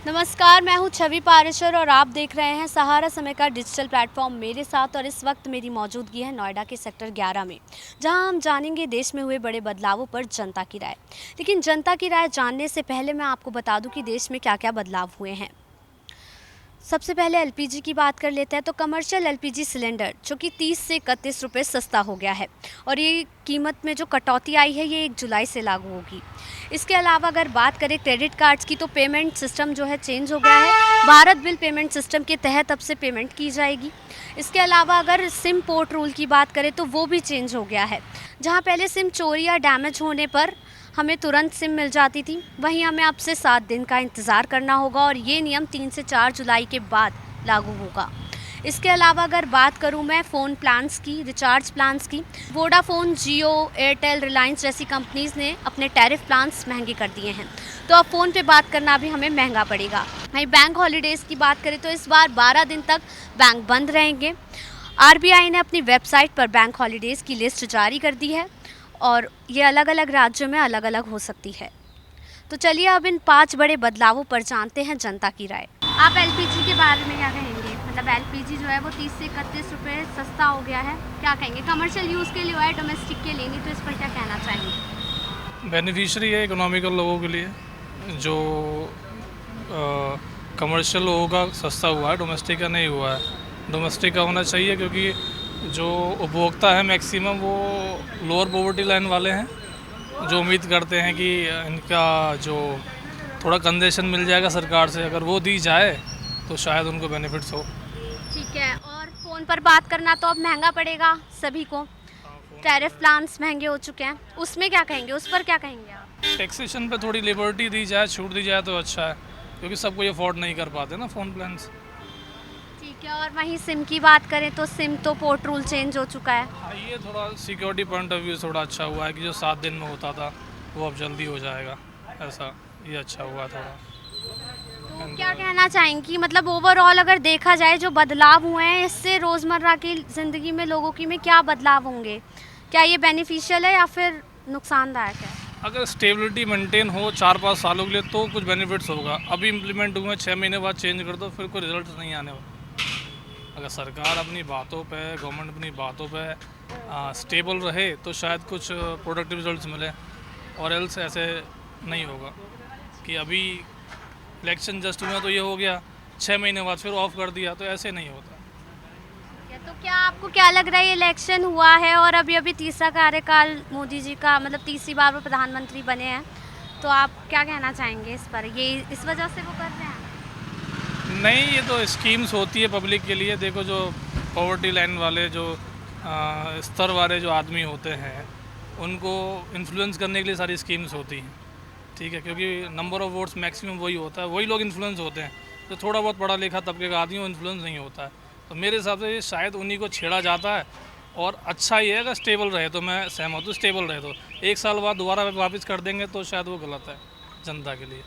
नमस्कार, मैं हूं छवि पारेशर और आप देख रहे हैं सहारा समय का डिजिटल प्लेटफॉर्म मेरे साथ। और इस वक्त मेरी मौजूदगी है नोएडा के सेक्टर 11 में, जहां हम जानेंगे देश में हुए बड़े बदलावों पर जनता की राय। लेकिन जनता की राय जानने से पहले मैं आपको बता दूं कि देश में क्या क्या बदलाव हुए हैं। सबसे पहले एलपीजी की बात कर लेते हैं। तो कमर्शियल एलपीजी सिलेंडर जो कि 30 से 31 रुपये सस्ता हो गया है और ये कीमत में जो कटौती आई है ये 1 जुलाई से लागू होगी। इसके अलावा अगर बात करें क्रेडिट कार्ड्स की, तो पेमेंट सिस्टम जो है चेंज हो गया है। भारत बिल पेमेंट सिस्टम के तहत अब से पेमेंट की जाएगी। इसके अलावा अगर सिम पोर्ट रूल की बात करें तो वो भी चेंज हो गया है। जहाँ पहले सिम चोरी या डैमेज होने पर हमें तुरंत सिम मिल जाती थी, वहीं हमें अब से 7 दिन का इंतज़ार करना होगा और ये नियम 3 से 4 जुलाई के बाद लागू होगा। इसके अलावा अगर बात करूं मैं फ़ोन प्लान्स की, रिचार्ज प्लान्स की, वोडाफ़ोन, जियो, एयरटेल, रिलायंस जैसी कंपनीज़ ने अपने टैरिफ प्लान्स महंगे कर दिए हैं। तो अब फ़ोन पे बात करना भी हमें महंगा पड़ेगा। वहीं बैंक हॉलीडेज़ की बात करें तो इस बार 12 दिन तक बैंक बंद रहेंगे। आरबीआई ने अपनी वेबसाइट पर बैंक हॉलीडेज़ की लिस्ट जारी कर दी है और ये अलग अलग राज्यों में अलग अलग हो सकती है। तो चलिए अब इन 5 बड़े बदलावों पर जानते हैं जनता की राय। आप एलपीजी के बारे में क्या कहेंगे? मतलब एलपीजी जो है वो 30 से 31 रुपये सस्ता हो गया है, क्या कहेंगे? कमर्शियल यूज़ के लिए हुआ है, डोमेस्टिक के लिए नहीं, तो इस पर क्या कहना चाहेंगे? बेनिफिशियरी है इकोनॉमिकल लोगों के लिए। जो कमर्शियल लोगों का सस्ता हुआ है, डोमेस्टिक का नहीं हुआ है। डोमेस्टिक का होना चाहिए क्योंकि जो उपभोक्ता है मैक्सिमम वो लोअर पॉवर्टी लाइन वाले हैं, जो उम्मीद करते हैं कि इनका जो थोड़ा कंसेशन मिल जाएगा सरकार से, अगर वो दी जाए तो शायद उनको बेनिफिट्स हो। ठीक है। और फ़ोन पर बात करना तो अब महंगा पड़ेगा सभी को। टैरिफ प्लान्स महंगे हो चुके हैं, उसमें क्या कहेंगे? उस पर क्या कहेंगे आप? टैक्सेशन पे थोड़ी लिबर्टी दी जाए, छूट दी जाए तो अच्छा है, क्योंकि सब कोई अफोर्ड नहीं कर पाते ना फ़ोन प्लान्स। ठीक है। और वहीं सिम की बात करें तो सिम तो पोर्ट रूल चेंज हो चुका है। हाँ, ये थोड़ा सिक्योरिटी पॉइंट ऑफ व्यू थोड़ा अच्छा हुआ है कि जो 7 दिन में होता था वो अब जल्दी हो जाएगा, ऐसा ये अच्छा हुआ थोड़ा। तो क्या कहना चाहेंगी, मतलब ओवरऑल अगर देखा जाए जो बदलाव हुए हैं इससे रोज़मर्रा की ज़िंदगी में लोगों की में क्या बदलाव होंगे? क्या ये बेनिफिशियल है या फिर नुकसानदायक है? अगर स्टेबिलिटी मेंटेन हो 4-5 सालों के लिए तो कुछ बेनिफिट्स होगा। अभी इम्प्लीमेंट हुए 6 महीने बाद चेंज कर दो, फिर कोई रिजल्ट नहीं आने वाला। अगर सरकार अपनी बातों पे, गवर्नमेंट अपनी बातों पे स्टेबल रहे तो शायद कुछ प्रोडक्टिव रिजल्ट्स मिले, और एल्स ऐसे नहीं होगा कि अभी इलेक्शन जस्ट हुआ तो ये हो गया, 6 महीने बाद फिर ऑफ कर दिया, तो ऐसे नहीं होता। तो क्या आपको क्या लग रहा है, इलेक्शन हुआ है और अभी अभी तीसरा कार्यकाल मोदी जी का, मतलब तीसरी बार वो प्रधानमंत्री बने हैं, तो आप क्या कहना चाहेंगे इस पर? ये इस वजह से वो कर रहे हैं? नहीं, ये तो स्कीम्स होती है पब्लिक के लिए। देखो, जो पॉवर्टी लाइन वाले, जो स्तर वाले जो आदमी होते हैं, उनको इन्फ्लुएंस करने के लिए सारी स्कीम्स होती हैं, ठीक है, क्योंकि नंबर ऑफ़ वोट्स मैक्सिमम वही होता है, वही लोग इन्फ्लुएंस होते हैं। तो थोड़ा बहुत पढ़ा लिखा तबके का आदमी वो इन्फ्लुएंस नहीं होता है। तो मेरे हिसाब से ये शायद उन्हीं को छेड़ा जाता है, और अच्छा ही है अगर स्टेबल रहे तो। मैं सहमत हूँ, स्टेबल रहे तो 1 साल बाद दोबारा वापस कर देंगे तो शायद वो गलत है जनता के लिए।